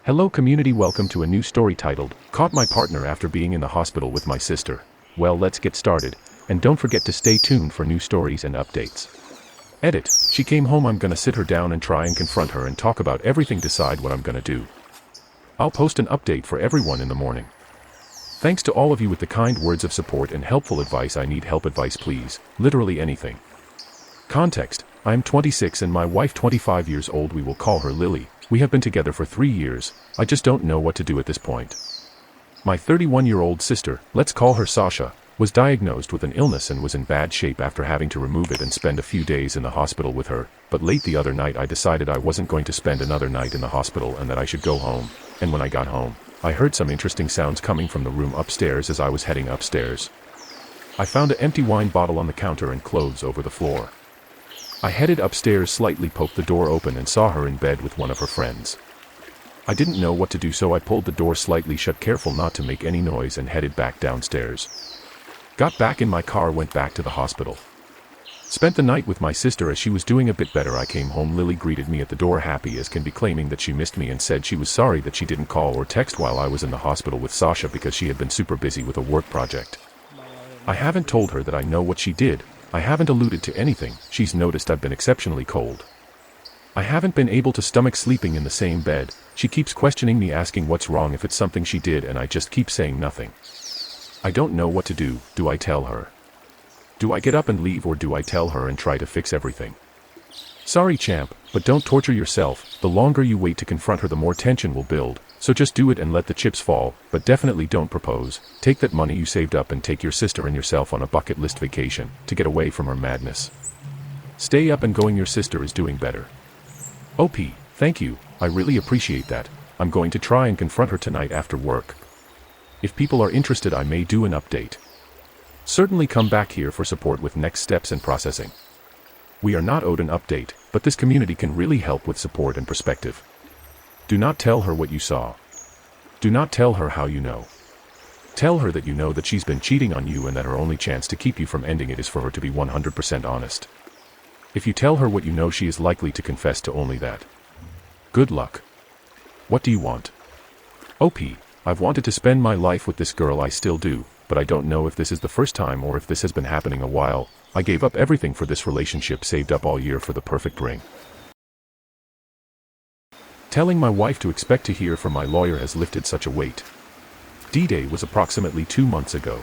Hello community, welcome to a new story titled, Caught My Partner After Being in the Hospital with My Sister. Well, let's get started, and don't forget to stay tuned for new stories and updates. Edit. She came home, I'm gonna sit her down and try and confront her and talk about everything, decide what I'm gonna do. I'll post an update for everyone in the morning. Thanks to all of you with the kind words of support and helpful advice. I need help, advice please, literally anything. Context. I am 26 and my wife 25 years old, we will call her Lily. We have been together for 3 years, I just don't know what to do at this point. My 31-year-old sister, let's call her Sasha, was diagnosed with an illness and was in bad shape after having to remove it and spend a few days in the hospital with her, but late the other night I decided I wasn't going to spend another night in the hospital and that I should go home, and when I got home, I heard some interesting sounds coming from the room upstairs. As I was heading upstairs, I found an empty wine bottle on the counter and clothes over the floor. I headed upstairs, slightly poked the door open and saw her in bed with one of her friends. I didn't know what to do, so I pulled the door slightly shut, careful not to make any noise, and headed back downstairs. Got back in my car, went back to the hospital. Spent the night with my sister. As she was doing a bit better, I came home. Lily greeted me at the door, happy as can be, claiming that she missed me and said she was sorry that she didn't call or text while I was in the hospital with Sasha because she had been super busy with a work project. I haven't told her that I know what she did. I haven't alluded to anything. She's noticed I've been exceptionally cold. I haven't been able to stomach sleeping in the same bed. She keeps questioning me, asking what's wrong, if it's something she did, and I just keep saying nothing. I don't know what to do. Do I tell her? Do I get up and leave, or do I tell her and try to fix everything? Sorry champ, but don't torture yourself. The longer you wait to confront her, the more tension will build. So just do it and let the chips fall, but definitely don't propose. Take that money you saved up and take your sister and yourself on a bucket list vacation, to get away from her madness. Stay up and going, your sister is doing better. OP, thank you, I really appreciate that. I'm going to try and confront her tonight after work. If people are interested, I may do an update. Certainly come back here for support with next steps and processing. We are not owed an update, but this community can really help with support and perspective. Do not tell her what you saw. Do not tell her how you know. Tell her that you know that she's been cheating on you and that her only chance to keep you from ending it is for her to be 100% honest. If you tell her what you know, she is likely to confess to only that. Good luck. What do you want? OP, I've wanted to spend my life with this girl, I still do, but I don't know if this is the first time or if this has been happening a while. I gave up everything for this relationship, saved up all year for the perfect ring. Telling my wife to expect to hear from my lawyer has lifted such a weight. D-Day was approximately 2 months ago.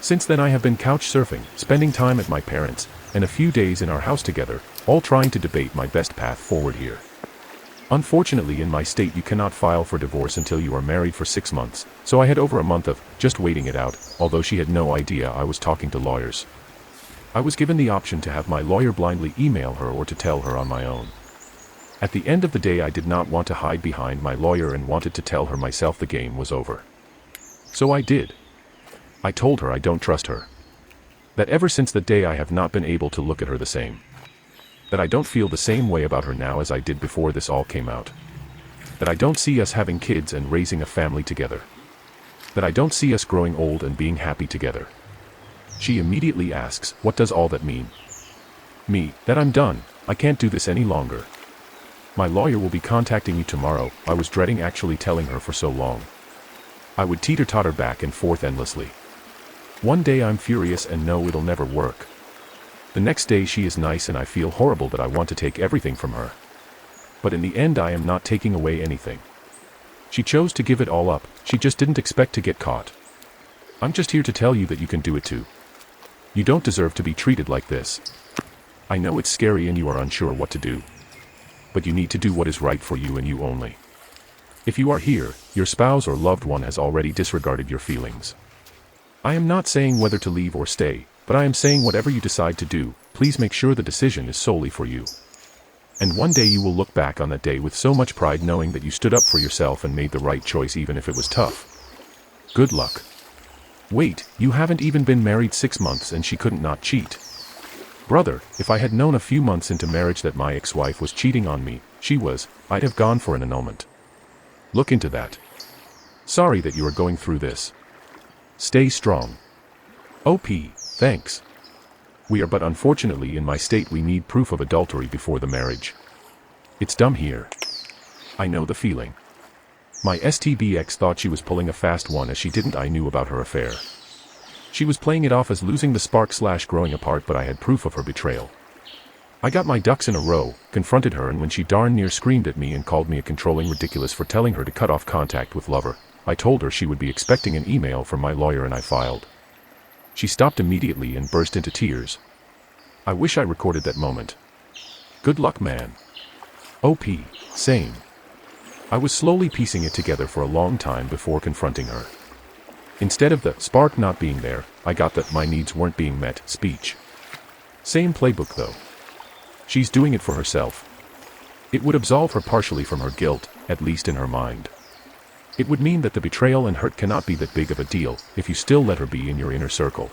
Since then I have been couch surfing, spending time at my parents', and a few days in our house together, all trying to debate my best path forward here. Unfortunately, in my state you cannot file for divorce until you are married for 6 months, so I had over a month of just waiting it out, although she had no idea I was talking to lawyers. I was given the option to have my lawyer blindly email her or to tell her on my own. At the end of the day, I did not want to hide behind my lawyer and wanted to tell her myself the game was over. So I did. I told her I don't trust her. That ever since the day I have not been able to look at her the same. That I don't feel the same way about her now as I did before this all came out. That I don't see us having kids and raising a family together. That I don't see us growing old and being happy together. She immediately asks, what does all that mean? Me, that I'm done, I can't do this any longer. My lawyer will be contacting you tomorrow. I was dreading actually telling her for so long. I would teeter-totter back and forth endlessly. One day I'm furious and know it'll never work. The next day she is nice and I feel horrible that I want to take everything from her. But in the end I am not taking away anything. She chose to give it all up, she just didn't expect to get caught. I'm just here to tell you that you can do it too. You don't deserve to be treated like this. I know it's scary and you are unsure what to do. But you need to do what is right for you and you only. If you are here, your spouse or loved one has already disregarded your feelings. I am not saying whether to leave or stay, but I am saying whatever you decide to do, please make sure the decision is solely for you. And one day you will look back on that day with so much pride, knowing that you stood up for yourself and made the right choice even if it was tough. Good luck. Wait, you haven't even been married 6 months and she couldn't not cheat. Brother, if I had known a few months into marriage that my ex-wife was cheating on me, I'd have gone for an annulment. Look into that. Sorry that you are going through this. Stay strong. OP, thanks. We are, but unfortunately in my state we need proof of adultery before the marriage. It's dumb here. I know the feeling. My STBX thought she was pulling a fast one as she didn't I knew about her affair. She was playing it off as losing the spark/growing apart, but I had proof of her betrayal. I got my ducks in a row, confronted her, and when she darn near screamed at me and called me a controlling ridiculous for telling her to cut off contact with lover, I told her she would be expecting an email from my lawyer and I filed. She stopped immediately and burst into tears. I wish I recorded that moment. Good luck, man. OP, same. I was slowly piecing it together for a long time before confronting her. Instead of the spark not being there, I got the my needs weren't being met speech. Same playbook though. She's doing it for herself. It would absolve her partially from her guilt, at least in her mind. It would mean that the betrayal and hurt cannot be that big of a deal if you still let her be in your inner circle.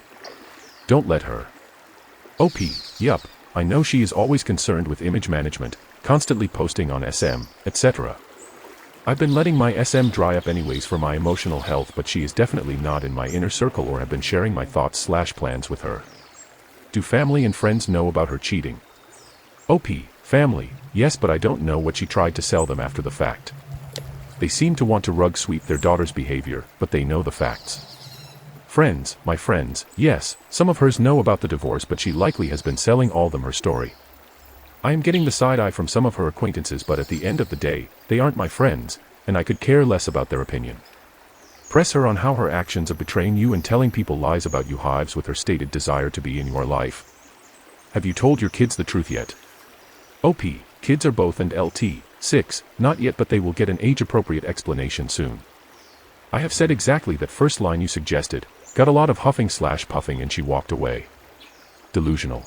Don't let her. OP, yup, I know she is always concerned with image management, constantly posting on SM, etc. I've been letting my SM dry up anyways for my emotional health, but she is definitely not in my inner circle or have been sharing my thoughts/plans with her. Do family and friends know about her cheating? OP, family, yes, but I don't know what she tried to sell them after the fact. They seem to want to rug sweep their daughter's behavior, but they know the facts. Friends, my friends, yes, some of hers know about the divorce, but she likely has been selling all them her story. I am getting the side eye from some of her acquaintances, but at the end of the day, they aren't my friends, and I could care less about their opinion. Press her on how her actions of betraying you and telling people lies about you hives with her stated desire to be in your life. Have you told your kids the truth yet? OP, kids are both and LT, 6, not yet, but they will get an age-appropriate explanation soon. I have said exactly that first line you suggested, got a lot of huffing/puffing, and she walked away. Delusional.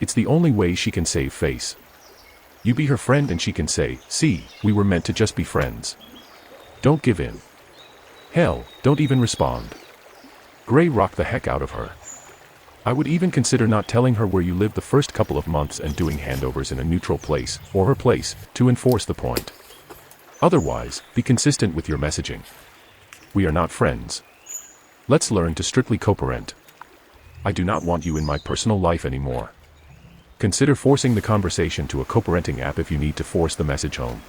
It's the only way she can save face. You be her friend and she can say, see, we were meant to just be friends. Don't give in. Hell, don't even respond. Gray rock the heck out of her. I would even consider not telling her where you live the first couple of months and doing handovers in a neutral place, or her place, to enforce the point. Otherwise, be consistent with your messaging. We are not friends. Let's learn to strictly co-parent. I do not want you in my personal life anymore. Consider forcing the conversation to a co-parenting app if you need to force the message home.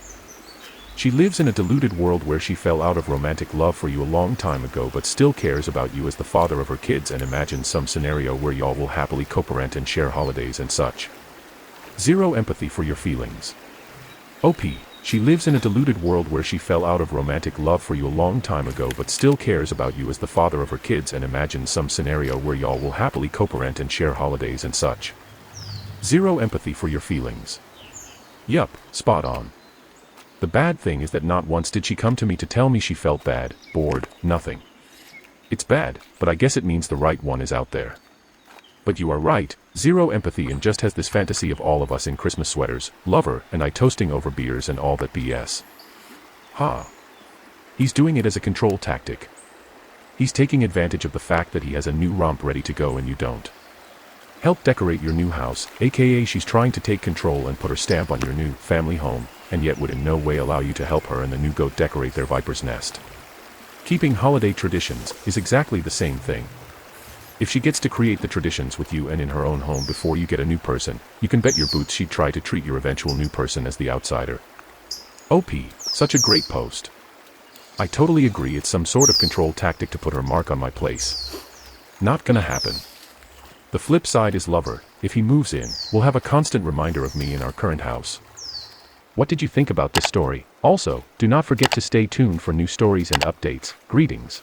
She lives in a deluded world where she fell out of romantic love for you a long time ago but still cares about you as the father of her kids and imagines some scenario where y'all will happily co-parent and share holidays and such. Zero empathy for your feelings. OP, she lives in a deluded world where she fell out of romantic love for you a long time ago but still cares about you as the father of her kids and imagines some scenario where y'all will happily co-parent and share holidays and such. Zero empathy for your feelings. Yup, spot on. The bad thing is that not once did she come to me to tell me she felt bad, bored, nothing. It's bad, but I guess it means the right one is out there. But you are right, zero empathy, and just has this fantasy of all of us in Christmas sweaters, lover and I toasting over beers and all that BS. Ha. He's doing it as a control tactic. He's taking advantage of the fact that he has a new romp ready to go and you don't. Help decorate your new house, aka she's trying to take control and put her stamp on your new family home, and yet would in no way allow you to help her and the new goat decorate their viper's nest. Keeping holiday traditions is exactly the same thing. If she gets to create the traditions with you and in her own home before you get a new person, you can bet your boots she'd try to treat your eventual new person as the outsider. OP, such a great post. I totally agree, it's some sort of control tactic to put her mark on my place. Not gonna happen. The flip side is lover, if he moves in, we'll have a constant reminder of me in our current house. What did you think about this story? Also, do not forget to stay tuned for new stories and updates. Greetings.